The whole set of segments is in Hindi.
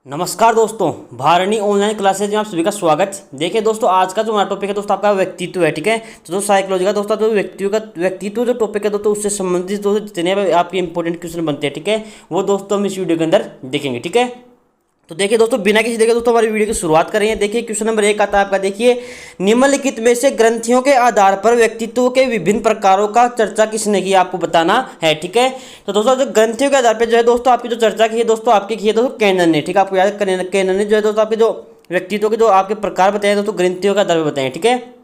नमस्कार दोस्तों, भारणी ऑनलाइन क्लासेज में आप सभी का स्वागत। देखिए दोस्तों, आज का जो हमारा टॉपिक है दोस्तों आपका व्यक्तित्व है। ठीक है, तो दोस्तों साइकोलॉजी का दोस्तों जो व्यक्तित्व जो टॉपिक है दोस्तों उससे संबंधित दोस्तों जितने भी आपके इंपॉर्टेंट क्वेश्चन बनते हैं, ठीक है, वो दोस्तों हम इस वीडियो के अंदर देखेंगे। ठीक है, तो देखिए दोस्तों, बिना किसी देखे दोस्तों हमारी वीडियो की शुरुआत करेंगे। देखिए क्वेश्चन नंबर 1 आता है आपका। देखिए, निम्नलिखित में से ग्रंथियों के आधार पर व्यक्तित्व के विभिन्न प्रकारों का चर्चा किसने की, आपको बताना है। ठीक है, तो दोस्तों जो ग्रंथियों के आधार पर जो है दोस्तों आपकी जो चर्चा की है दोस्तों आपकी की है दोस्तों कैनन ने। ठीक है, आपको याद कैनन ने जो है दोस्तों आपके जो व्यक्तित्व के जो आपके प्रकार बताए दोस्तों ग्रंथियों के आधार पर बताए। ठीक है,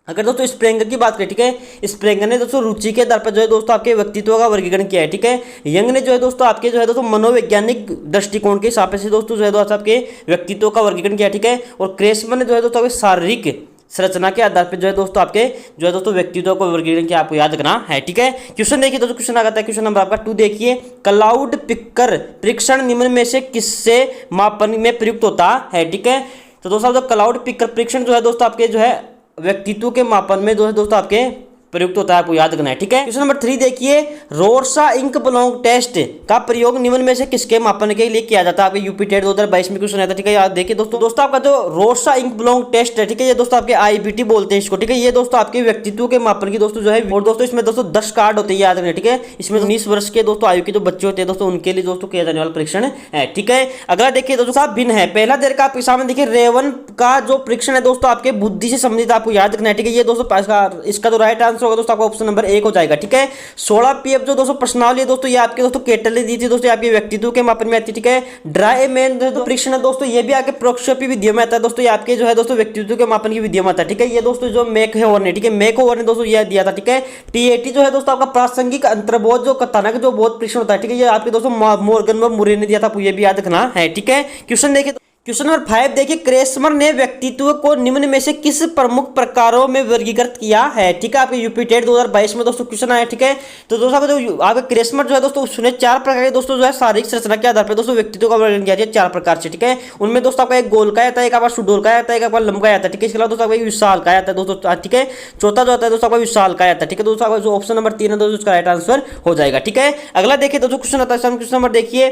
अगर दोस्तों स्प्रेंगर की बात करें, ठीक है, स्प्रेंगर ने दोस्तों रुचि के आधार पर जो है दोस्तों आपके व्यक्तित्व का वर्गीकरण किया है। ठीक है, यंग ने जो है दोस्तों आपके जो है दोस्तों मनोवैज्ञानिक दृष्टिकोण के हिसाब से दोस्तों जो है दोस्तों आपके व्यक्तित्व का वर्गीकरण किया है। ठीक है, और क्रेसमर ने जो है दोस्तों आपके शारीरिक संरचना के आधार पर जो है दोस्तों आपके जो है दोस्तों व्यक्तित्व को वर्गीकरण किया, आपको याद रखना है। ठीक है, क्वेश्चन देखिए दोस्तों, क्वेश्चन आ जाता है क्वेश्चन नंबर आपका 2। देखिए, क्लाउड पिकर परीक्षण निम्न में से किससे मापन में प्रयुक्त होता है। ठीक है, तो दोस्तों जो क्लाउड पिकर परीक्षण जो है दोस्तों आपके जो है व्यक्तित्व के मापन में जो है दोस्तों आपके प्रयुक्त होता है, आपको याद रखना है। ठीक है, क्वेश्चन नंबर 3 देखिए, रोरसा इंक ब्लोंग टेस्ट का प्रयोग निम्न में से किसके मापन के लिए किया जाता है। आपके यूपी टेट 2022 में क्वेश्चन आया था। ठीक है, याद देखिए दोस्तों आपका जो रोरसा इंक ब्लोंग टेस्ट है, ठीक है, ये दोस्तों आपके आईबीटी बोलते हैं इसको। ठीक है, ये दोस्तों आपके व्यक्तित्व के मापन की दोस्तों जो है, और दोस्तों इसमें दोस्तों 10 कार्ड होते हैं, याद रखना। ठीक है, इसमें 19 वर्ष के दोस्तों आयु के जो बच्चे होते हैं दोस्तों उनके लिए दोस्तों किया जाने वाला परीक्षण है। ठीक है, अगला देखिए दोस्तों भिन्न है। पहला देर का आपके सामने देखिए रेवन का जो परीक्षण है दोस्तों आपके बुद्धि से संबंधित, आपको याद रखना है। ठीक है, ये दोस्तों इसका जो राइट आंसर होगा दोस्तों आपका ऑप्शन नंबर 1 हो जाएगा। ठीक है, 16 पीएफ जो दोस्तों प्रश्नावली है दोस्तों ये आपके दोस्तों केटल ने दी थी दोस्तों, आपके व्यक्तित्व के मापन में आती है। ठीक है, ड्राई मैन जो परीक्षण है दोस्तों ये भी आपके प्रोक्षोपी विधियों में आता है दोस्तों, ये आपके जो है दोस्तों व्यक्तित्व के मापन की विधियों में आता है। ठीक है, ये दोस्तों जो मेक है और ने, ठीक है, मेक ओवर ने दोस्तों ये दिया था। ठीक है, टीएटी जो है दोस्तों आपका प्रासंगिक अंतर्बोध जो कथानक जो बोध परीक्षण होता है। ठीक है, ये आपके दोस्तों मॉर्गन और मुरे ने दिया था, ये भी याद रखना है। ठीक है, क्वेश्चन देखिए क्वेश्चन नंबर 5 देखिए, क्रेसमर ने व्यक्तित्व को निम्न में से किस प्रमुख प्रकारों में वर्गीकृत किया है। ठीक है, आपके यूपी टेट 2022 में दोस्तों क्वेश्चन आया। ठीक है, तो दोस्तों जो आपके क्रेसमर जो है दोस्तों उसने 4 प्रकार के दोस्तों जो है शारीरिक संरचना के आधार पर दोस्तों व्यक्तित्व का वर्गीकरण किया है 4 प्रकार से। ठीक है, उनमें दोस्तों आपका एक गोल का आता है, एक आपका सुडोल का आता है, एक आपका लंबा आता है। ठीक है, इसके अलावा दोस्तों आपका विशाल का आता है दोस्तों। ठीक है, चौथा जो आता है दोस्तों आपका विशाल का आता है। ठीक है, दोस्तों आपका जो ऑप्शन नंबर 3 है दोस्तों उसका राइट आंसर हो जाएगा। ठीक है, अगला देखिए दोस्तों क्वेश्चन आता है, क्वेश्चन नंबर देखिए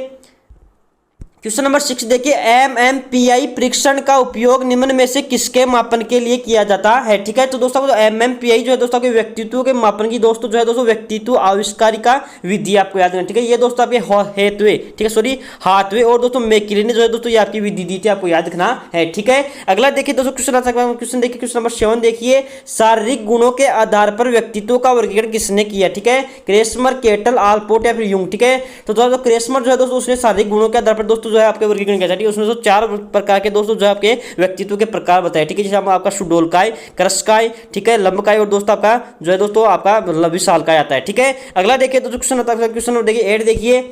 क्वेश्चन नंबर 6 देखिए, एमएमपीआई परीक्षण का उपयोग निम्न में से किसके मापन के लिए किया जाता है। ठीक है, तो दोस्तों जो एमएमपीआई जो है दोस्तों के व्यक्तित्व के मापन की दोस्तों जो है दोस्तों व्यक्तित्व आविष्कारिका विधि, आपको याद रखना। ठीक है, ये दोस्तों आपके हेतवे, ठीक है, सॉरी हाथवे और दोस्तों मैकिले ने जो है दोस्तों ये आपकी विधि दी थी, आपको याद रखना है। ठीक है, अगला देखिए दोस्तों क्वेश्चन आता है, क्वेश्चन देखिए क्वेश्चन नंबर 7 देखिए, शारीरिक गुणों के आधार पर व्यक्तित्व का वर्गीकरण किसने किया। ठीक है, क्रेसमर, केटल, आलपोर्ट या फिर यूंग। ठीक है, तो दोस्तों क्रेसमर जो है दोस्तों उसने शारीरिक गुणों के आधार पर दोस्तों जो है आपके वर्गीकरण ठीक है, उसमें तो 4 प्रकार के दोस्तों जो आपके व्यक्तित्व के प्रकार बताए। ठीक है, जैसे आपका सुडोलकाय, क्रस्काय, ठीक है, लंबकाय और दोस्तों आपका जो है दोस्तों आपका विशालकाय आता है। ठीक है, अगला देखिए तो क्वेश्चन आता है, क्वेश्चन देखिए 8 देखिए,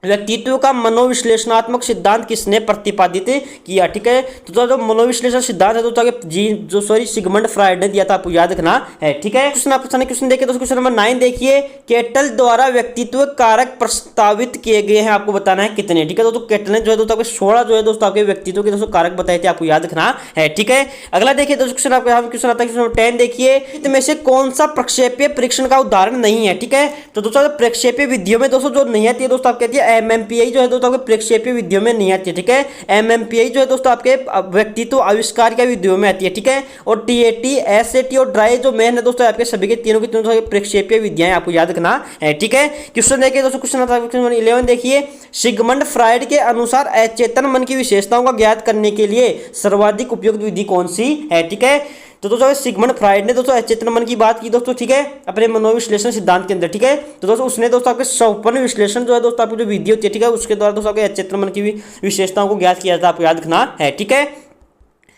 व्यक्तित्व का मनोविश्लेषणात्मक सिद्धांत किसने प्रतिपादित किया। ठीक है, तो जो मनोविश्लेषण सिद्धांत है दोस्तों सिगमंड फ्राइड ने दिया था, आपको याद रखना है। ठीक है, क्वेश्चन देखिए दोस्तों क्वेश्चन नंबर 9 देखिए, केटल द्वारा व्यक्तित्व कारक प्रस्तावित किए गए हैं, आपको बताना है कितने। ठीक है, दोस्तों केटल ने जो है दोस्तों आपके 16 जो है दोस्तों आपके व्यक्तित्व के दोस्तों कारक बताए थे, आपको याद रखना है। ठीक है, अगला देखिए दोस्तों क्वेश्चन आपका क्वेश्चन आता है क्वेश्चन नंबर 10 देखिए, इनमें से कौन सा प्रक्षेपीय परीक्षण का उदाहरण नहीं है। ठीक है, तो दोस्तों प्रक्षेपीय विधियों में दोस्तों जो नहीं आती है दोस्तों आपको कहती है एमएमपीआई जो है दोस्तों आपके प्रक्षेपीय विधियों में नहीं आती है। ठीक है, एमएमपीआई जो है दोस्तों आपके व्यक्तित्व आविष्कार के विधियों में आती है। ठीक है, और टीएटी, एसएटी और ड्राई जो मेन है दोस्तों आपके सभी के तीनों की तीनों प्रक्षेपीय विधियां आपको याद रखना है। ठीक है, क्वेश्चन देखिए दोस्तों क्वेश्चन आता है क्वेश्चन 11 देखिए, सिगमंड फ्राइड के अनुसार अचेतन मन की विशेषताओं का ज्ञात करने के लिए सर्वाधिक उपयुक्त विधि कौन सी है। ठीक है, तो दोस्तों सिगमंड फ्राइड ने दोस्तों अचेतन मन की बात की दोस्तों, ठीक है, अपने मनोविश्लेषण सिद्धांत के अंदर। ठीक है, तो दोस्तों उसने दोस्तों आपके स्वप्न विश्लेषण जो है दोस्तों आपकी जो विधि होती है, ठीक है, उसके द्वारा दोस्तों आपके अचेतन मन की विशेषताओं को ज्ञात किया जाता है, आपको याद रखना है। ठीक है,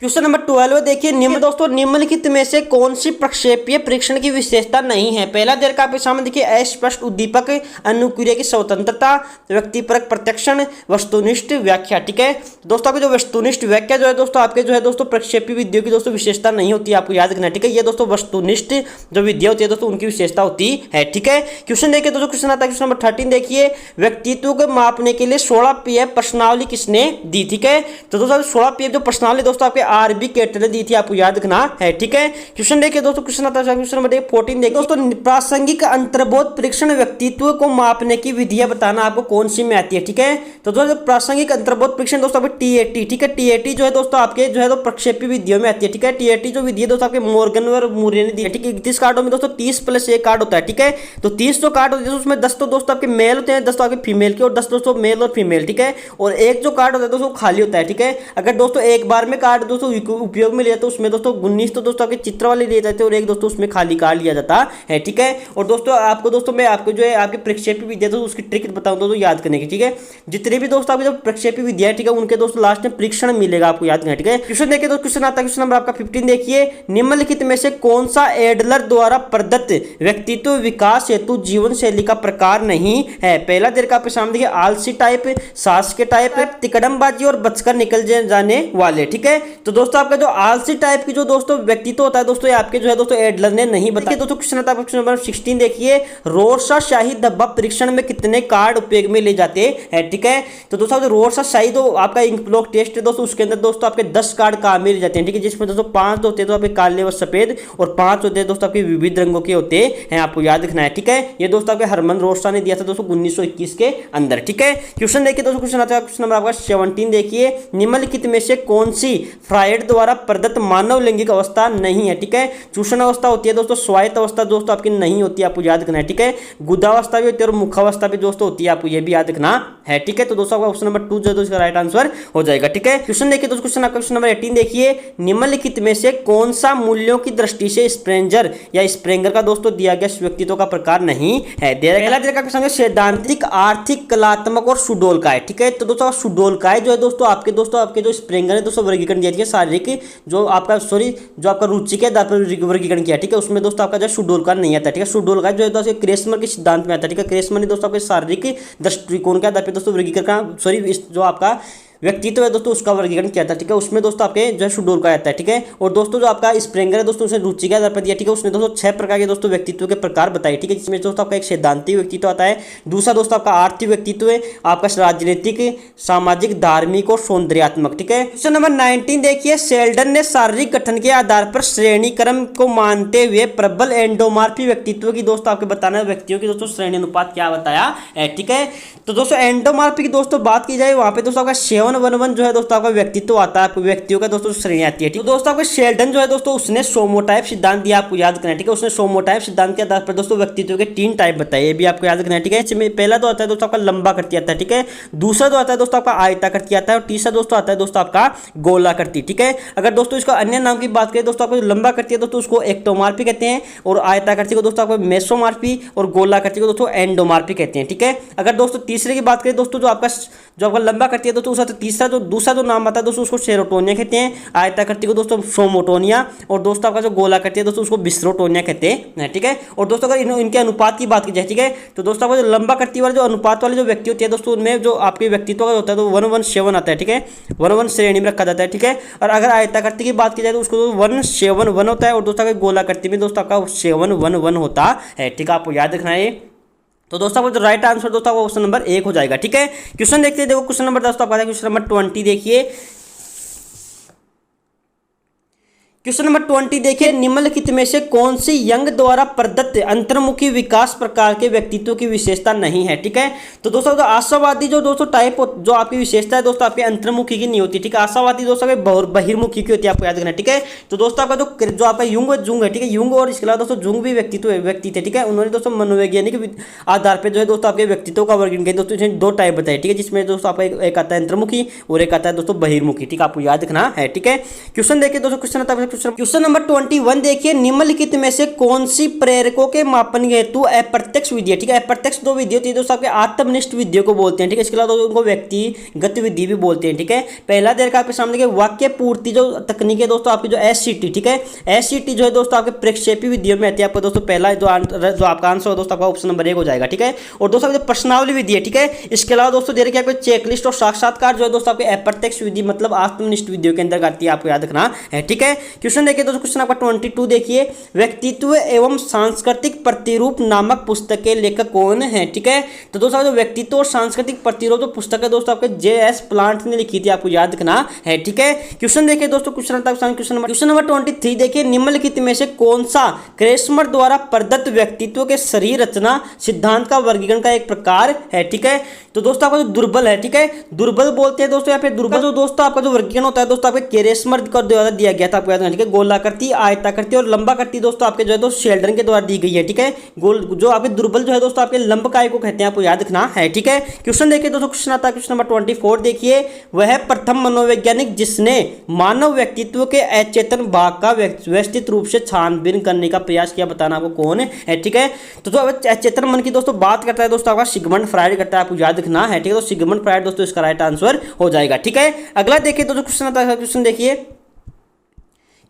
क्वेश्चन नंबर 12 देखिए, निम्नलिखित में से कौन सी प्रक्षेपीय परीक्षण की विशेषता नहीं है। पहला देर का आपके सामने देखिए, अस्पष्ट उद्दीपक, अनुक्रिया की स्वतंत्रता, व्यक्तिपरक प्रत्यक्षण, वस्तुनिष्ठ व्याख्या। ठीक है, दोस्तों आपकी जो वस्तुनिष्ठ व्याख्या जो है दोस्तों आपके जो है दोस्तों प्रक्षेपीय विधियों की दोस्तों विशेषता नहीं होती है, आपको याद रखना है। ठीक है, ये दोस्तों वस्तुनिष्ठ जो विद्या होती है दोस्तों उनकी विशेषता होती है। ठीक है, क्वेश्चन देखिए दोस्तों क्वेश्चन आता है क्वेश्चन नंबर 13 देखिए, व्यक्तित्व को मापने के लिए 16 पीएफ प्रश्नावली किसने दी। ठीक है, तो दोस्तों 16 पीएफ जो प्रश्नावली दोस्तों आपके आरबी केटल ने दी थी, आपको याद रखना है। ठीक है, क्वेश्चन देखिए दोस्तों, क्वेश्चन आता है क्वेश्चन नंबर 14 देखिए दोस्तों, प्रासंगिक अंतर्बोध परीक्षण व्यक्तित्व को मापने की विधियां बताना आपको कौन सी में आती है। ठीक है, तो दोस्तों प्रासंगिक अंतर्बोध परीक्षण दोस्तों आपको टीएटी, ठीक है, टीएटी जो है दोस्तों आपके जो है तो प्रक्षेपी विधियों में आती है। ठीक है, टीएटी जो विधि है दोस्तों आपके मॉर्गन और मूरे ने दी है। ठीक है, 31 कार्डों में दोस्तों 30+1 कार्ड होता है। ठीक है, तो 30 जो कार्ड होते हैं उसमें 10 तो दोस्तों आपके मेल होते हैं, 10 तो आपके फीमेल के, और 10 दोस्तों मेल और फीमेल। ठीक है, और एक जो कार्ड होता है दोस्तों खाली होता है। ठीक है, अगर दोस्तों एक बार में कार्ड दोस्तों उपयोग में लिया तो उसमें दोस्तों 19 तो दोस्तों आपके चित्र वाले लिए जाते हैं और एक दोस्तों उसमें खाली कार्ड लिया जाता है। ठीक है, और दोस्तों आपको दोस्तों मैं आपको जो है आपके प्रक्षेपी विद्या तो उसकी ट्रिक बताऊं दोस्तों याद करने की। ठीक है, जितने भी दोस्तों आपके जो प्रक्षेपी विद्या है, ठीक है, उनके दोस्तों लास्ट में परीक्षण मिलेगा आपको याद करना। ठीक है, क्वेश्चन देखिए तो क्वेश्चन आता है क्वेश्चन नंबर आपका 15 देखिए, निम्नलिखित में से कौन सा एडलर द्वारा प्रदत्त व्यक्तित्व विकास हेतु जीवन शैली का प्रकार नहीं है। पहला देर का आपके सामने देखिए, आलसी टाइप, सास के टाइप, तिकड़मबाजी और बचकर निकल जाने वाले। ठीक है, तो दोस्तों आपका जो आलसी टाइप की जो दोस्तों व्यक्तित्व होता है दोस्तों ये आपके जो है दोस्तों एडलर ने नहीं बताया। दोस्तों क्वेश्चन आता है क्वेश्चन नंबर 16 देखिए, रोरसा शाही धब्बा परीक्षण में कितने कार्ड उपयोग में ले जाते हैं। ठीक है, तो दोस्तों रोरसा शाही तो आपका इंक ब्लॉक टेस्ट है दोस्तों, उसके अंदर दोस्तों आपके 10 कार्ड काम में ले जाते हैं। ठीक है, जिसमें दोस्तों 5 होते हैं तो आपके काले व सफेद, और 5 होते हैं दोस्तों आपके विविध रंगों के होते हैं, आपको याद रखना है। ठीक है, ये दोस्तों आपके हरमन रोरसा ने दिया था दोस्तों 1921 के अंदर। ठीक है, क्वेश्चन देखिए दोस्तों, क्वेश्चन आता है क्वेश्चन नंबर आपका 17 देखिए, निम्नलिखित में से कौन सी फ्रायड द्वारा प्रदत्त मानव लैंगिक अवस्था नहीं है। ठीक है, चूषण अवस्था होती है दोस्तों, स्वायत्त अवस्था दोस्तों आपकी नहीं होती है, आपको याद रखना है। ठीक है, गुदावस्था भी होती है और मुखावस्था भी दोस्तों होती है, आपको ये भी याद रखना है। ठीक है, तो दोस्तों आपका ऑप्शन नंबर 2 जो है इसका राइट आंसर हो जाएगा। ठीक है, क्वेश्चन देखिए दोस्तों, क्वेश्चन आपका क्वेश्चन नंबर 18 देखिए, निम्नलिखित में से कौन सा मूल्यों की दृष्टि से स्प्रेंजर या स्प्रेंगर का दोस्तों दिया गया व्यक्तित्व का प्रकार नहीं है। पहला दिया गया सैद्धांतिक, आर्थिक, कलात्मक और सुडोलकाय। ठीक है, तो दोस्तों सुडोलकाय जो है दोस्तों आपके जो स्प्रेंगर है दोस्तों वर्गीकरण दिया गया शारीरिक जो आपका जो आपका रुचि के आधार पर वर्गीकरण किया। ठीक है, उसमें दोस्तों आपका जो सुडोलकाय नहीं आता। ठीक है, सुडोलकाय जो है दोस्तों क्रेसमर के सिद्धांत में आता है। ठीक है, क्रेसमर ने दोस्तों आपके शारीरिक दृष्टिकोण के आधार पर दोस्तों वर्गीकरण जो आपका व्यक्तित्व है दोस्तों उसका वर्गीकरण किया था। ठीक है, उसमें दोस्तों आपके जो है सुडोलकाय आता है। ठीक है, और दोस्तों जो आपका स्प्रेंगर है दोस्तों उसने रुचि के आधार पर दिया। ठीक है, उसने दोस्तों 6 प्रकार के दोस्तों व्यक्तित्व के प्रकार बताए। ठीक है, जिसमें दोस्तों आपका एक सैद्धांतिक व्यक्तित्व आता है, दूसरा दोस्तों आपका आर्थिक व्यक्तित्व है, आपका राजनीतिक, सामाजिक, धार्मिक और सौंदर्यात्मक। ठीक है, क्वेश्चन नंबर 19 देखिए, शेल्डन ने शारीरिक गठन के आधार पर श्रेणी क्रम को मानते हुए प्रबल एंडोमार्फी व्यक्तित्व की दोस्तों आपके बताना व्यक्तियों की दोस्तों श्रेणी अनुपात क्या बताया है। ठीक है, तो दोस्तों एंडोमार्फी की दोस्तों बात की जाए वहां पे दोस्तों आपका 711 जो है दोस्तों आपका व्यक्तित्व आता है, व्यक्तियों का दोस्तों श्रेणी आती है। तो दोस्तों आपको शेल्डन जो है दोस्तों उसने सोमोटाइप सिद्धांत दिया, आपको याद करना है। ठीक है, उसने सोमोटाइप सिद्धांत के आधार पर दोस्तों व्यक्तित्व के 3 टाइप बताए, ये भी आपको याद करना है। ठीक है, इसमें पहला तो आता है दोस्तों आपका लंबाकृति आता है। ठीक है, दूसरा जो आता है दोस्तों आपका आयताकृति आता है, और तीसरा दोस्तों आता है दोस्तों आपका गोलाकृति। ठीक है, अगर दोस्तों इसका अन्य नाम की बात करें दोस्तों आपको लंबाकृति है दोस्तों उसको एक्टोमार्फी कहते हैं, और आयताकृति को दोस्तों आपको मेसोमार्फी, और गोलाकृति को दोस्तों एंडोमार्फी कहते हैं। ठीक है, अगर दोस्तों तीसरे की बात करें दोस्तों जो आपका लंबाकृति है दोस्तों उसका तीसरा जो दूसरा जो नाम आता है दोस्तों उसको सेरोटोनिया कहते हैं, आयताकृति को दोस्तों सोमोटोनिया, और दोस्तों आपका जो गोलाकृति है दोस्तों उसको बिस्रोटोनिया कहते हैं। ठीक है, और दोस्तों अगर इनके अनुपात की बात की जाए, ठीक है, तो दोस्तों आपका जो लंबाकृति वाले जो अनुपात वाले जो व्यक्ति होते हैं दोस्तों उनमें जो आपके व्यक्तित्व का होता है तो 117 आता है। ठीक है, 1 श्रेणी में रखा जाता है। ठीक है, और अगर आयताकृति की बात की जाए तो उसको 171 होता है, और दोस्तों गोलाकृति में दोस्तों आपका 711 होता है। ठीक है, आपको याद रखना है। तो दोस्तों जो राइट आंसर दोस्तों ऑप्शन नंबर 1 हो जाएगा। ठीक है, क्वेश्चन देखते हैं, देखो क्वेश्चन नंबर दोस्तों आपका क्वेश्चन नंबर 20 देखिए, क्वेश्चन नंबर 20 देखिए, निम्नलिखित में से कौन सी यंग द्वारा प्रदत्त अंतर्मुखी विकास प्रकार के व्यक्तित्व की विशेषता नहीं है। ठीक है, तो दोस्तों जो आशावादी जो दोस्तों टाइप जो आपकी विशेषता है दोस्तों आपके अंतर्मुखी की नहीं होती। ठीक है, आशावादी दोस्तों बहिर्मुखी की होती है, आपको याद रखना है। ठीक है, तो दोस्तों आपका जो आपका जुंग है, ठीक है, युंग और इसके अलावा दोस्तों जुंग भी व्यक्ति थे। ठीक है, उन्होंने दोस्तों मनोवैज्ञानिक आधार पर जो है दोस्तों आपके व्यक्तित्व का वर्गीकरण किया दोस्तों, इसमें 2 टाइप बताए। ठीक है, जिसमें दोस्तों आपका एक आता है अंतर्मुखी और एक आता है दोस्तों बहिर्मुखी। ठीक है, आपको याद रखना है। ठीक है, क्वेश्चन देखिए दोस्तों, क्वेश्चन नंबर 21 देखिए, निम्नलिखित में से कौन सी प्रेरकों के मापन हेतु अप्रत्यक्ष विधि है। ठीक है, अप्रत्यक्ष 2 विधि होती है दोस्तों आपके आत्मनिष्ठ विधियों को बोलते हैं। ठीक है, इसके अलावा उनको व्यक्तिगत विधि भी बोलते हैं। ठीक है, पहला देर का आपके सामने के वाक्य पूर्ति जो तकनीक है दोस्तों आपकी जो एससीटी। ठीक है, एससीटी जो है दोस्तों आपके प्रक्षेपी विधियों में आती है। आपको दोस्तों पहला जो आपका आंसर हो दोस्तों आपका ऑप्शन नंबर 1 हो जाएगा। ठीक है, और दोस्तों प्रश्नावली विधि है। ठीक है, इसके अलावा दोस्तों दे रखे चेकलिस्ट और साक्षात्कार जो है दोस्तों आपके अप्रत्यक्ष विधि मतलब आत्मनिष्ठ विधियों के अंदर आती है, आपको याद रखना है। ठीक है, क्वेश्चन देखिए दोस्तों, क्वेश्चन आपका 22 देखिए, व्यक्तित्व एवं सांस्कृतिक प्रतिरूप नामक पुस्तक के लेखक कौन है? ठीक है, तो दोस्तों जो व्यक्तित्व और सांस्कृतिक प्रतिरूप जो पुस्तक है दोस्तों आपके JS प्लांट ने लिखी थी, आपको याद रखना है। ठीक है, क्वेश्चन देखिए दोस्तों, क्वेश्चन नंबर 23 देखिए, निम्नलिखित में से कौन सा क्रेस्मर द्वारा प्रदत्त व्यक्तित्व के शरीर रचना सिद्धांत का वर्गीकरण का एक प्रकार है? ठीक है, तो दोस्तों आपका जो दुर्बल है, ठीक है, दुर्बल बोलते हैं दोस्तों, या फिर दुर्बल जो दोस्तों आपका जो वर्गीकरण होता है दोस्तों आपके क्रेस्मर का द्वारा दिया गया था, आपको याद रखना। ठीक है, गोलाकृति, आयताकृति और लंबाकृति दोस्तों आपके जो है दोस्तों शेल्डन के द्वारा दी गई है। ठीक है, गोल जो आपके दुर्बल जो है दोस्तों आपके लंबकाय को कहते हैं, आपको याद रखना है। ठीक है, क्वेश्चन देखिए दोस्तों, क्वेश्चन आता है क्वेश्चन नंबर 24 देखिए, वह प्रथम मनोवैज्ञानिक जिसने मानव व्यक्तित्व के अचेतन भाग का व्यवस्थित रूप से छानबीन करने का प्रयास किया, बताना आपको कौन है? ठीक है, तो जो अचेतन मन की दोस्तों बात करता है दोस्तों आपका सिगमंड फ्रायड करता है, आपको याद रखना है। ठीक है, तो सिगमंड फ्रायड दोस्तों इसका राइट आंसर हो जाएगा। ठीक है, अगला देखिए दोस्तों, क्वेश्चन आता है, क्वेश्चन देखिए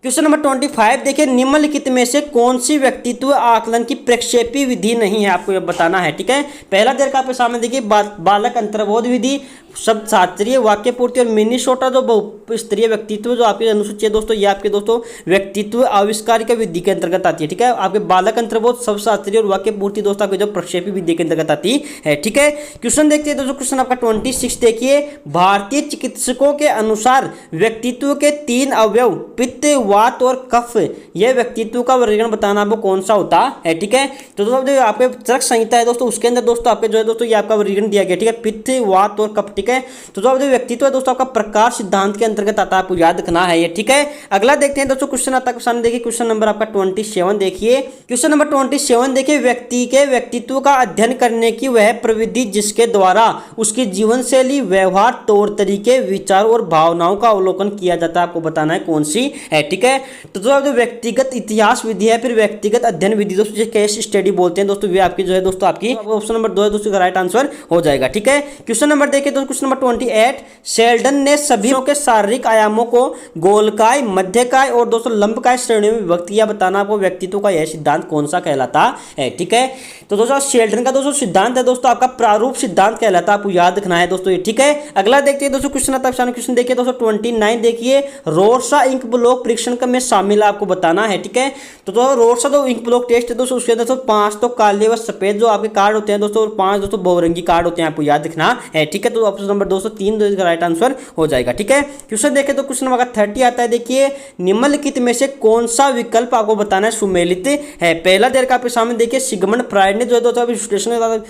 क्वेश्चन नंबर 25 देखिए, निम्नलिखित में से कौन सी व्यक्तित्व आकलन की प्रक्षेपी विधि नहीं है, आपको यह बताना है। ठीक है, पहला देर का आपके सामने देखिए, बालक अंतर्बोध विधि, शब्द शास्त्रीय, वाक्य पूर्ति और मिनीसोटा जो बहुस्तरीय व्यक्तित्व जो आपके अनुसूची है दोस्तों, ये आपके दोस्तों व्यक्तित्व आविष्कार की विधि के अंतर्गत आती है। ठीक है, आपके बालक अंतर्बोध, शब्द शास्त्रीय और वाक्य पूर्ति दोस्तों आपके जो प्रक्षेपी विधि के अंतर्गत आती है। ठीक है, क्वेश्चन देखते हैं दोस्तों, क्वेश्चन आपका 26 देखिए, भारतीय चिकित्सकों के अनुसार व्यक्तित्व के 3 अवयव पित्त, वात और कफ, यह व्यक्तित्व का वर्गीकरण बताना आपको कौन सा होता है? ठीक है, तो दोस्तों जो आपके चरक संहिता है दोस्तों, उसके अंदर दोस्तों आपके जो है दोस्तों ये आपका वर्गीकरण दिया गया। ठीक है, पित्त, वात और कफ। ठीक है, तो जो व्यक्तित्व है दोस्तों आपका प्रकाश सिद्धांत के अंतर्गत आता है, आपको याद रखना है ये। ठीक है, अगला देखते हैं दोस्तों, क्वेश्चन आता है सामने देखिए, क्वेश्चन नंबर आपका 27 देखिए, क्वेश्चन नंबर 27 देखिए, व्यक्ति के व्यक्तित्व का अध्ययन करने की वह प्रविधि जिसके द्वारा उसकी जीवन शैली, व्यवहार, तौर तरीके, विचार और भावनाओं का अवलोकन किया जाता है, आपको बताना है कौन सी है। ठीक है, तो जो व्यक्तिगत इतिहास विधि है, फिर व्यक्तिगत अध्ययन विधि दोस्तों केस स्टडी बोलते हैं दोस्तों, वे आपकी जो है दोस्तों आपकी ऑप्शन नंबर 2 है दोस्तों का राइट आंसर हो जाएगा। ठीक है, क्वेश्चन नंबर देखिए दोस्तों, क्वेश्चन नंबर 28, शेल्डन ने सभी के शारीरिक आयामों को गोलकाय, मध्यकाय और दोस्तों लंबकाय श्रेणियों में विभक्त किया, बताना आपको व्यक्तित्व का यह सिद्धांत कौन सा कहलाता है? ठीक है, तो दोस्तों शेल्डन का दोस्तों सिद्धांत है दोस्तों आपका प्रारूप सिद्धांत कहलाता है, आपको याद रखना है दोस्तों ये। ठीक है, अगला देखते हैं दोस्तों, क्वेश्चन आता है, क्वेश्चन देखिए दोस्तों 29 देखिए, रोर्सा इंक ब्लॉक परीक्षण में शामिल आपको बताना है। ठीक है, तो रोर्सा जो इंक ब्लॉक टेस्ट है दोस्तों, उसके अंदर 5 तो काले व सफेद जो आपके कार्ड होते हैं दोस्तों, और 5 दोस्तों बहुरंगी कार्ड होते हैं, आपको याद रखना है। ठीक है, तो ऑप्शन नंबर 203 का राइट आंसर हो जाएगा। ठीक है, क्वेश्चन देखें तो क्वेश्चन नंबर 30 आता है, देखिए निम्नलिखित में से कौन सा विकल्प आपको बताना है सुमेलित है? पहला देर का आपके सामने देखिए, सिगमंड फ्रायड ने जो है दोस्तों विश्लेषण,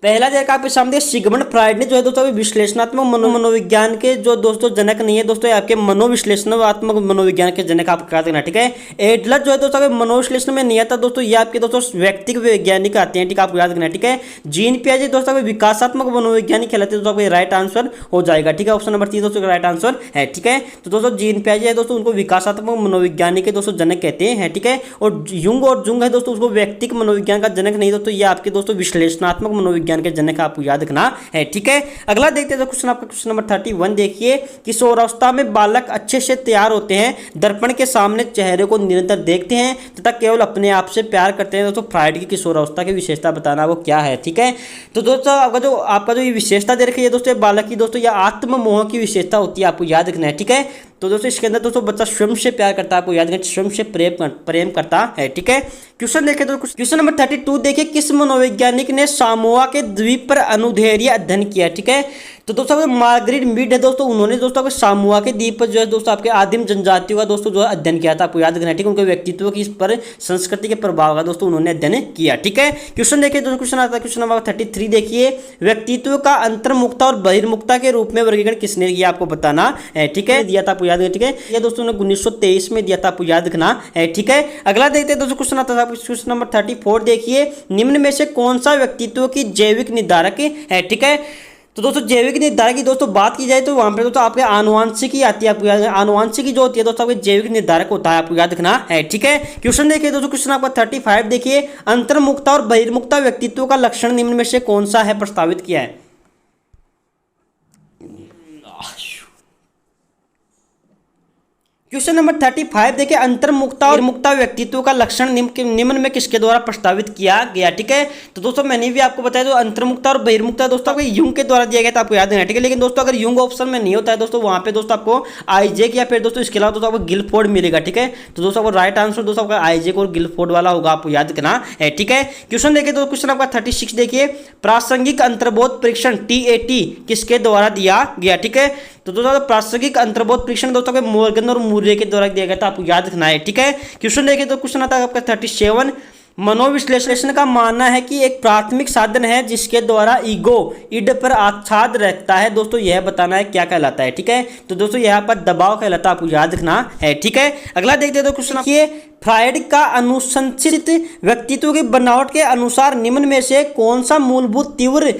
पहला देखा आपके सामने सिगमंड फ्रायड ने जो है दोस्तों विश्लेषणात्मक मनोविज्ञान के जो दोस्तों जनक नहीं है दोस्तों, आपके मनोविश्लेषणात्मक मनोविज्ञान के जनक आपको क्या देना। ठीक है, एडलर जो है दोस्तों मनोविश्लेषण में नहीं आता दोस्तों, ये आपके दोस्तों व्यक्तिगत वैज्ञानिक आते हैं। ठीक है, आपको याद रखना है। ठीक है, जीन पियाजे दोस्तों विकासात्मक मनोवैज्ञानिक कहलाते हैं दोस्तों, राइट आंसर हो जाएगा। ठीक है, ऑप्शन नंबर 3 दोस्तों राइट आंसर है। ठीक है, तो दोस्तों जीन पियाजे है दोस्तों, उनको विकासात्मक मनोविज्ञानिक के दोस्तों जनक कहते हैं। ठीक है, और जुंग है दोस्तों, उसको व्यक्तिगत मनोविज्ञान का जनक नहीं दोस्तों, ये आपके दोस्तों विश्लेषणात्मक मनोविज्ञान के जनक आपको याद रखना है। ठीक है, अगला देखते हैं क्वेश्चन आपका क्वेश्चन नंबर 31 देखिए, किशोरावस्था में बालक अच्छे से तैयार होते हैं, दर्पण के सामने चेहरे को निरंतर देखते हैं तथा केवल अपने आप से प्यार करते हैं। दोस्तों फ्रायड की किशोरावस्था की विशेषता बताना वो क्या है? ठीक है, तो दोस्तों आपका जो ये विशेषता दे रखी है दोस्तों बालक की दोस्तों, यह आत्ममोह की विशेषता होती है, आपको याद रखना है। ठीक है, तो दोस्तों इसके अंदर दोस्तों बच्चा स्वयं से प्यार करता है, आपको याद रखना, स्वयं से प्रेम करता है। ठीक है, क्वेश्चन देखें तो क्वेश्चन नंबर 32 देखिए, किस मनोवैज्ञानिक ने सामोआ के द्वीप पर अनुदैर्ध्य अध्ययन किया? ठीक है, तो दोस्तों मार्गरेट मीड है दोस्तों, उन्होंने दोस्तों आपके सामोआ के द्वीप पर जो है दोस्तों आपके आदिम जनजातियों का दोस्तों जो है अध्ययन किया था, आपको याद रखना है। ठीक है, उनके व्यक्तित्व की इस पर संस्कृति के प्रभाव का दोस्तों उन्होंने अध्ययन किया। ठीक है, क्वेश्चन देखिए दोस्तों, क्वेश्चन आता है क्वेश्चन नंबर 33 देखिए, व्यक्तित्व का अंतर्मुखता और बहिर्मुखता के रूप में वर्गीकरण किसने किया? आपको बताना है। ठीक है, दिया था आपको याद है। ठीक है, ये दोस्तों ने 1923 में दिया था, आपको याद रखना है। ठीक है, अगला देखते हैं दोस्तों, क्वेश्चन आता है क्वेश्चन नंबर 34 देखिए, निम्न में से कौन सा व्यक्तित्व की जैविक निर्धारक है? ठीक है, तो दोस्तों जैविक निर्धारक की दोस्तों बात की जाए तो वहां पे दोस्तों आपके आनुवांशिकी आती है, आपको याद है, आनुवांशिकी जो होती है दोस्तों आपके जैविक निर्धारक होता है, आपको याद रखना है। ठीक है, क्वेश्चन देखिए दोस्तों, क्वेश्चन आपका 35 देखिए, अंतर्मुखता और बहिर्मुखता व्यक्तित्व का लक्षण निम्न में से कौन सा है प्रस्तावित किया है? क्वेश्चन नंबर 35 देखिए, अंतर्मुखता और मुक्ता व्यक्तित्व का लक्षण निम्न में किसके द्वारा प्रस्तावित किया गया। ठीक है, तो दोस्तों मैंने भी आपको बताया, तो अंतर्मुखता और बहिर्मुखता दोस्तों आपको यूंग के द्वारा दिया गया था, आपको याद है। ठीक है, लेकिन दोस्तों अगर यूंग ऑप्शन में नहीं होता है दोस्तों, वहां पे दोस्तों आपको आइजेक या फिर दोस्तों इसके अलावा दोस्तों आपको गिलफोर्ड मिलेगा। ठीक है, तो दोस्तों आपको राइट आंसर दोस्तों आपका आइजेक और गिलफोर्ड वाला होगा, आपको याद रखना है। ठीक है, क्वेश्चन देखिए, तो क्वेश्चन आपका 36 देखिए, प्रासंगिक अंतर्बोध परीक्षण TAT किसके द्वारा दिया गया। ठीक है, तो दोस्तों प्रासंगिक अंतर्बोध परीक्षण दोस्तों के मॉर्गन और मूर्रे के द्वारा दिया गया था, आपको याद रखना है। ठीक है, क्वेश्चन देखिए, तो क्वेश्चन आता है आपका 37, मनोविश्लेषण का मानना है कि एक प्राथमिक साधन है जिसके द्वारा ईगो इड पर आच्छाद रहता है। दोस्तों यह बताना है क्या कहलाता है। ठीक है, तो दोस्तों यहाँ पर दबाव कहलाता है, आपको याद रखना है। ठीक है, अगला देखते हैं, तो क्वेश्चन देखिए, फ्रायड का अनुशंसित व्यक्तित्व की बनावट के अनुसार निम्न में से कौन सा मूलभूत तीव्र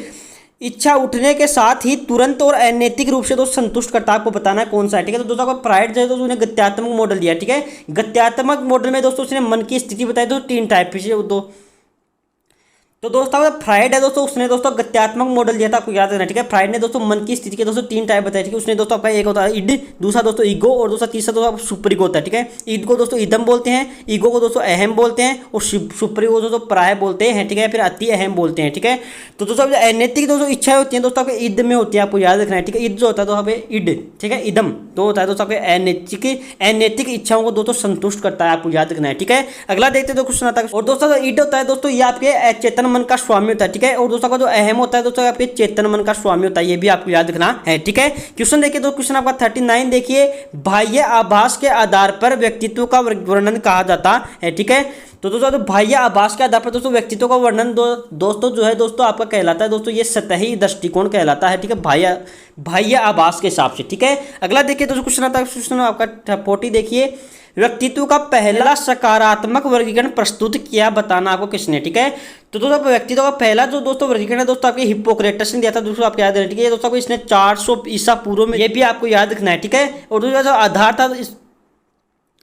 इच्छा उठने के साथ ही तुरंत और अनैतिक रूप से दोस्तों संतुष्ट करता है, आपको बताना है कौन सा है। ठीक है, तो दोस्तों आपको फ्रायड जो है तो उन्हें गत्यात्मक मॉडल दिया। ठीक है, गत्यात्मक मॉडल में दोस्तों उसने मन की स्थिति बताई, तो 3 टाइप से दो। तो दोस्तों फ्रायड है दोस्तों, उसने दोस्तों गत्यात्मक मॉडल दिया था, आपको याद रखना। ठीक है, फ्रायड ने दोस्तों मन की स्थिति के दोस्तों 3 टाइप बताए। ठीक है, उसने दोस्तों आपका एक होता है इड, दूसरा दोस्तों ईगो, और दूसरा तीसरा दोस्तों सुपर ईगो होता है। ठीक है, ईद को दोस्तों इदम बोलते हैं, ईगो को दोस्तों अहम बोलते हैं, और सुपर ईगो दोस्तों प्राय बोलते हैं। ठीक है, फिर अति अहम बोलते हैं। ठीक है, तो दोस्तों अनैतिक दोस्तों इच्छाएं होती हैं दोस्तों आपके ईद में होती है, आपको याद रखना है। ठीक है, ईद जो होता है तो आपके ईड, ठीक है, इदम तो होता है दोस्तों आपके अनैतिक इच्छाओं को दोस्तों संतुष्ट करता है, आपको याद रखना है। ठीक है, अगला देखते हैं, तो क्वेश्चन आता है, और दोस्तों ईड होता है दोस्तों ये आपके चेतन मन का स्वामी होता है। ठीक है, और दोस्तों का जो अहम होता है दोस्तों आपके चेतन मन का स्वामी होता है, ये भी आपको याद रखना है। ठीक है, क्वेश्चन देखिए, तो क्वेश्चन आपका 39 देखिए, बाह्य आभास के आधार पर व्यक्तित्व का वर्णन कहा जाता है। ठीक है, तो दोस्तों बाह्य आभास के आधार पर दोस्तों व्यक्तित्व का वर्णन दोस्तों जो है दोस्तों आपका कहलाता है दोस्तों ये सतही दृष्टिकोण कहलाता है। ठीक है, बाह्य आभास के हिसाब से। ठीक है, अगला देखिए, दोस्तों क्वेश्चन आता है, क्वेश्चन आपका 40 देखिए, व्यक्तित्व का पहला सकारात्मक वर्गीकरण प्रस्तुत किया, बताना आपको किसने। ठीक है, तो दोस्तों व्यक्तित्व का पहला जो दोस्तों वर्गीकरण है दोस्तों आपके हिप्पोक्रेटस ने दिया था, दोस्तों आपको याद रखना। ठीक है, दोस्तों इसने 400 ईसा पूर्व में, ये भी आपको याद रखना है। ठीक है, और दूसरा जो आधार था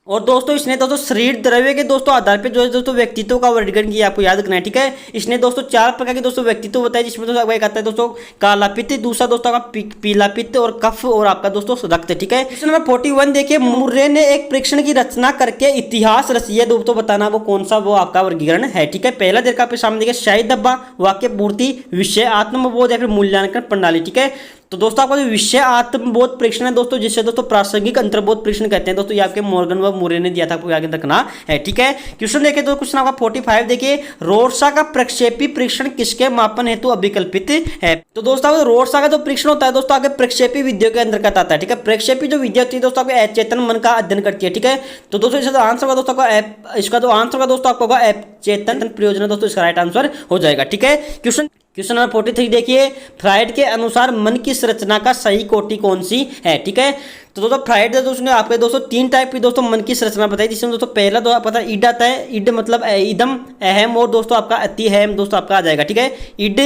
और दोस्तों इसने दोस्तों शरीर द्रव्य के दोस्तों आधार पे जो है दोस्तों व्यक्तित्व का वर्गीकरण किया, आपको याद रखना है। ठीक है, इसने दोस्तों 4 प्रकार के दोस्तों व्यक्तित्व बताए, जिसमें दोस्तों एक आता है दोस्तों काला पित्त, दूसरा दोस्तों का पीला पित्त, और कफ, और आपका दोस्तों रक्त। ठीक है, क्वेश्चन नंबर 41 देखिए, मुर्रे ने एक परीक्षण की रचना करके इतिहास रची है, दोस्तों बताना वो कौन सा वो आपका वर्गीकरण है। ठीक है, पहला देखा आपके सामने देखिए, शाही डब्बा, वाक्य पूर्ति, विषय आत्मबोध या फिर मूल्यांकन प्रणाली। ठीक है, तो दोस्तों आपका जो विषय आत्मबोध परीक्षण है दोस्तों, जिसे दोस्तों प्रासंगिक अंतर्बोध परीक्षण कहते हैं दोस्तों, ये आपके मॉर्गन व मूरे ने दिया था, आपको आगे रखना है। ठीक है, क्वेश्चन देखिए, तो क्वेश्चन आपका 45 देखिए, रोर्सा का प्रक्षेपी परीक्षण किसके मापन हेतु अभिकल्पित है। तो दोस्तों रोर्सा का जो परीक्षण होता है दोस्तों आपके प्रक्षेपी विद्या के अंतर्गत आता है। ठीक है, प्रक्षेपी जो विद्या होती है दोस्तों आपके अचेतन मन का अध्ययन करती है। ठीक है, तो दोस्तों इसका आंसर का दोस्तों इसका जो आंसर का दोस्तों आपको होगा चेतन प्रयोजन, दोस्तों इसका राइट आंसर हो जाएगा। ठीक है, क्वेश्चन नंबर 43 देखिए, फ्रायड के अनुसार मन की संरचना का सही कोटि कौन सी है। ठीक है, तो दोस्तों फ्रायड दोस्तों ने आपके दोस्तों 3 टाइप की दोस्तों मन की संरचना बताई, जिसमें दोस्तों पहला तो पता है ईड आता है, ईड मतलब इदम, अहम, और दोस्तों आपका अति अहम दोस्तों आपका आ जाएगा। ठीक है, ईड,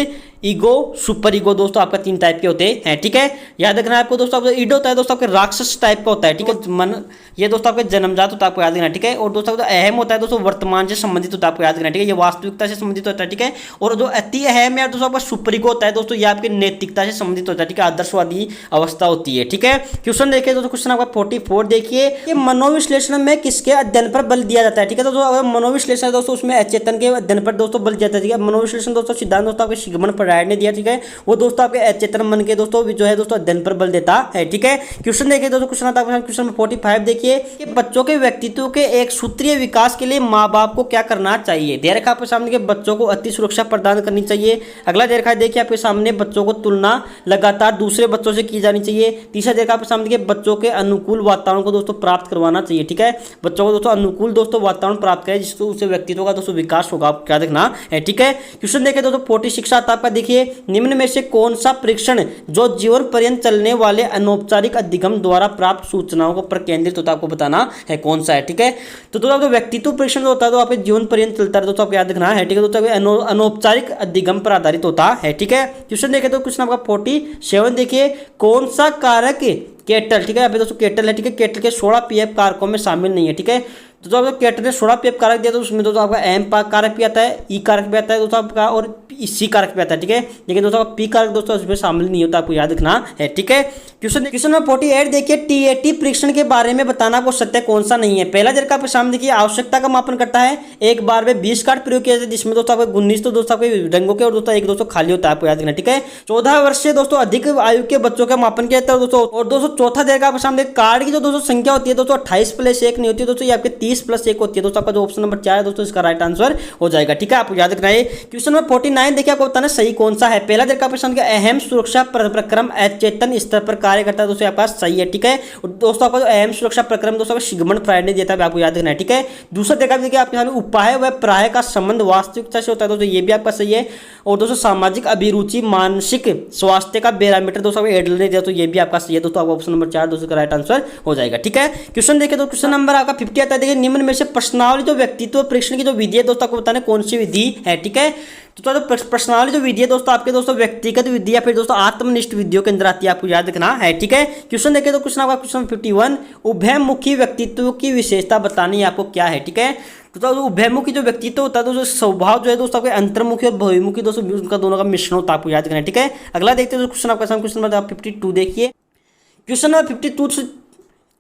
ईगो, सुपर ईगो दोस्तों आपका 3 टाइप के होते हैं। ठीक है, याद रखना है आपको दोस्तों, आपका ईड होता है दोस्तों आपके राक्षस टाइप का होता है। ठीक है, मन ये दोस्तों आपके जन्मजात होता है, आपको याद रखना। ठीक है, और दोस्तों अहम होता है दोस्तों वर्तमान से संबंधित होता है, आपको याद रखना। ठीक है, ये वास्तविकता से संबंधित होता है। ठीक है, और जो अति अहम है दोस्तों आपका सुपर ईगो होता है दोस्तों, ये आपकी नैतिकता से संबंधित होता है। ठीक है, आदर्शवादी अवस्था होती है। ठीक है, क्वेश्चन देखिए दोस्तों, क्वेश्चन आपका 44 देखिए, कि मनोविश्लेषण में किसके अध्ययन पर बल दिया जाता है। ठीक है, तो मनोविश्लेषण है दोस्तों, उसमें अचेतन के अध्ययन पर दोस्तों बल दिया जाता है। ठीक है, मनोविश्लेषण दोस्तों सिद्धांत दोस्तों आपके सिगमंड फ्रायड ने दिया। ठीक है, वो दोस्तों आपके अचेतन मन के दोस्तों जो है दोस्तों अध्ययन पर बल देता है। ठीक है, क्वेश्चन देखिए दोस्तों, क्वेश्चन आता है क्वेश्चन नंबर 45 देखिए, कि बच्चों के व्यक्तित्व के एक सूत्रीय विकास के लिए माँ बाप को क्या करना चाहिए। दे रखा आपके सामने के बच्चों को अति सुरक्षा प्रदान करनी चाहिए। अगला दे रखा है देखिए आपके सामने, बच्चों को तुलना लगातार दूसरे बच्चों से की जानी चाहिए। तीसरा दे रखा आपके सामने के बच्चों के अनुकूल वातावरण को दोस्तों प्राप्त करवाना चाहिए। ठीक है, बच्चों को दोस्तों अनुकूल दोस्तों वातावरण प्राप्त करें, जिससे उससे व्यक्तित्व का दोस्तों विकास होगा, आप क्या देखना है। ठीक है, क्वेश्चन देखिए दोस्तों 46 आपका देखिए, निम्न में से कौन सा परीक्षण जो जीवन पर्यंत चलने वाले अनौपचारिक अधिगम द्वारा प्राप्त सूचनाओं को पर केंद्रित होता है, आपको बताना है कौन सा है। ठीक है, तो दोस्तों व्यक्तित्व परीक्षण होता है तो आपके जीवन पर्यंत चलता है दोस्तों, आपको याद रखना है। ठीक है, दोस्तों अनौपचारिक अधिगम पर आधारित होता है। ठीक है, क्वेश्चन देखिए तो क्वेश्चन आपका 47 देखिए, कौन सा कारक केटल, ठीक है, यहाँ पे दोस्तों केटल है। ठीक है, केटल के 16 पीएफ कारकों में शामिल नहीं है। ठीक है, तो आपको केटल ने 16 पीएफ कारक दिया, तो उसमें दोस्तों आपका एम कारक भी आता है, ई कारक भी आता है दोस्तों आपका, और सी कारक भी आता है। ठीक है, लेकिन दोस्तों पी कारक दोस्तों इसमें शामिल नहीं होता, आपको याद रखना है। ठीक है, क्वेश्चन क्वेश्चन नंबर 48 देखिए, टीएटी परीक्षण के बारे में बताना आपको सत्य कौन सा नहीं है। पहला जर का आपके सामने देखिए, आवश्यकता का मापन करता है, एक बार में 20 कार्ड प्रयोग किया जाता है, जिसमें दोस्तों आपको 19 तो दोस्तों आपके रंगों के और दोस्तों एक दोस्तों खाली होता है, आपको याद रखना, ठीक है। 14 वर्ष से दोस्तों अधिक आयु के बच्चों का मापन किया जाता है दोस्तों। और दोस्तों चौथा जर का आपके सामने कार्ड की जो दोस्तों संख्या होती है दोस्तों 28 + 1 नहीं होती है दोस्तों, ये आपके 30 + 1 होती है दोस्तों। आपका जो ऑप्शन नंबर 4 है दोस्तों, इसका राइट आंसर हो जाएगा, ठीक है, आपको याद रखना है। क्वेश्चन नंबर 49 देखिए, आपको बताना सही कौन सा है। पहला जर का आपके सामने अहम सुरक्षा प्रक्रम अचेतन स्तर पर कार्य करता है दोस्तों, आपका सही है, ठीक है। और दोस्तों आपका जो अहम सुरक्षा प्रक्रम दोस्तों सिगमंड फ्रायड ने दिया था, आपको याद रखना है, ठीक है। दूसरा देखा देखिए आपके सामने उपाय व प्राय का संबंध वास्तविकता से होता है दोस्तों, ये भी आपका सही है। और दोस्तों सामाजिक अभिरुचि मानसिक स्वास्थ्य का बैरोमीटर दोस्तों आपको एडलर ने दिया, तो ये भी आपका सही है दोस्तों। आपको ऑप्शन नंबर 4 दोस्तों का राइट आंसर हो जाएगा, ठीक है। क्वेश्चन देखिए तो क्वेश्चन नंबर आपका 50 आता है, देखिए निम्न में से प्रश्नावली जो व्यक्तित्व परीक्षण की जो विधि है दोस्तों, आपको बताना कौन सी विधि है, ठीक है। तो प्रश्नावली जो विधि है दोस्तों आपके दोस्तों व्यक्तिगत विधि या फिर दोस्तों आत्मनिष्ठ विधियों के अंदर आती है, आपको याद रखना है, ठीक है। क्वेश्चन देखिए तो क्वेश्चन आपका क्वेश्चन 51, उभयमुखी व्यक्तित्व की विशेषता बतानी है आपको क्या है, ठीक है। तो उभयमुखी जो व्यक्तित्व होता है दोस्तों, स्वभाव जो है दोस्तों आपके अंतर्मुखी और बहिर्मुखी दोस्तों, उनका दोनों का मिश्रण होता है, आपको याद रखना है, ठीक है। अगला देखते हैं क्वेश्चन आपका क्वेश्चन नंबर 52 देखिए।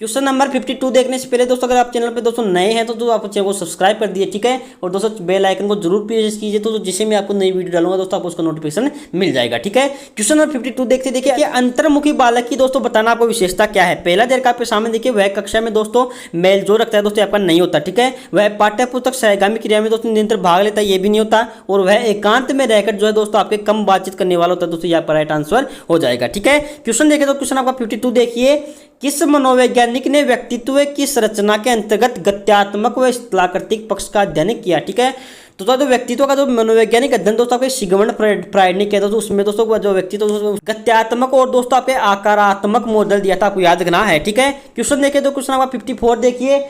क्वेश्चन नंबर 52 देखने से पहले दोस्तों, अगर आप चैनल पे दोस्तों नए हैं तो आप चैनल को सब्सक्राइब कर दिए, ठीक है। और दोस्तों बेल आइकन को जरूर प्रेस कीजिए, तो जिससे मैं आपको नई वीडियो डालूंगा दोस्तों, आपको उसका नोटिफिकेशन मिल जाएगा, ठीक है। क्वेश्चन नंबर 52 देखते देखिए, अंतर्मुखी बालक की दोस्तों बताना आपको विशेषता क्या है। पहला जर आपके सामने देखिए, वह कक्षा में दोस्तों मेल जो रखता है दोस्तों, आपका नहीं होता, ठीक है। वह पाठ्य पुस्तक सहगामी क्रिया में दोस्तों निरंतर भाग लेता है, ये भी नहीं होता। और वह एकांत में रहकर जो है दोस्तों आपके कम बातचीत करने वाला होता है दोस्तों, यहाँ पर राइट आंसर हो जाएगा, ठीक है। क्वेश्चन देखिए तो क्वेश्चन आपका 52 देखिए, किस मनोवैज्ञानिक ने व्यक्तित्व की संरचना के अंतर्गत गत्यात्मक व स्थलाकृतिक पक्ष का अध्ययन किया, ठीक है। तो व्यक्तित्व का जो मनोवैज्ञानिक अध्ययन दोस्तों आपके सिगमंड फ्रायड ने किया दोस्तों, उसमें दोस्तों जो व्यक्तित्व गत्यात्मक और दोस्तों आपके आकारात्मक मॉडल दिया था, आपको याद रखना है, ठीक है। क्वेश्चन देखिए तो क्वेश्चन आपका 54 देखिए,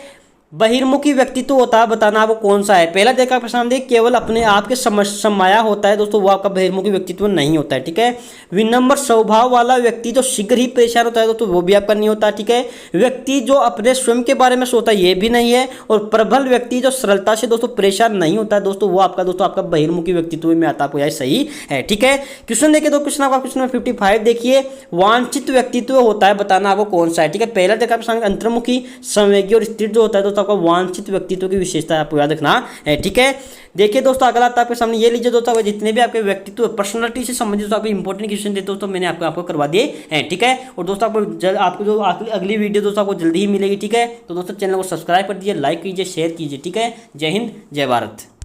बहिर्मुखी व्यक्तित्व होता है, बताना आपको कौन सा है। पहला देखा प्रश्न देखिए, केवल अपने आप के समाया होता है दोस्तों, वो आपका बहिर्मुखी व्यक्तित्व नहीं होता है, ठीक है। विनम्र स्वभाव वाला व्यक्ति जो शीघ्र ही परेशान होता है दोस्तों, वो भी आपका नहीं होता, ठीक है। व्यक्ति जो अपने स्वयं के बारे में सोचता है, ये भी नहीं है। और प्रबल व्यक्ति जो सरलता से दोस्तों परेशान नहीं होता है दोस्तों, वो आपका बहिर्मुखी व्यक्तित्व में आता है, आपको यह सही है, ठीक है। क्वेश्चन देखिए तो क्वेश्चन आपका क्वेश्चन 55 देखिए, वांछित व्यक्तित्व होता है, बताना आपको कौन सा है, ठीक है। पहला देखा अंतर्मुखी संवेगी और स्थिर जो होता है दोस्तों, आपका वांछित व्यक्तित्व की विशेषता आपको याद रखना है, ठीक है। देखिए दोस्तों अगला आता है आपके सामने, ये लीजिए दोस्तों, जितने भी आपके व्यक्तित्व पर्सनालिटी से संबंधित आपके इंपॉर्टेंट क्वेश्चन देते दोस्तों, मैंने आपको करवा दिए हैं, ठीक है। और दोस्तों आपको जो अगली वीडियो दोस्तों आपको जल्दी ही मिलेगी, ठीक है। तो दोस्तों चैनल को सब्सक्राइब कर दीजिए, लाइक कीजिए, शेयर कीजिए, ठीक है। जय हिंद, जय भारत।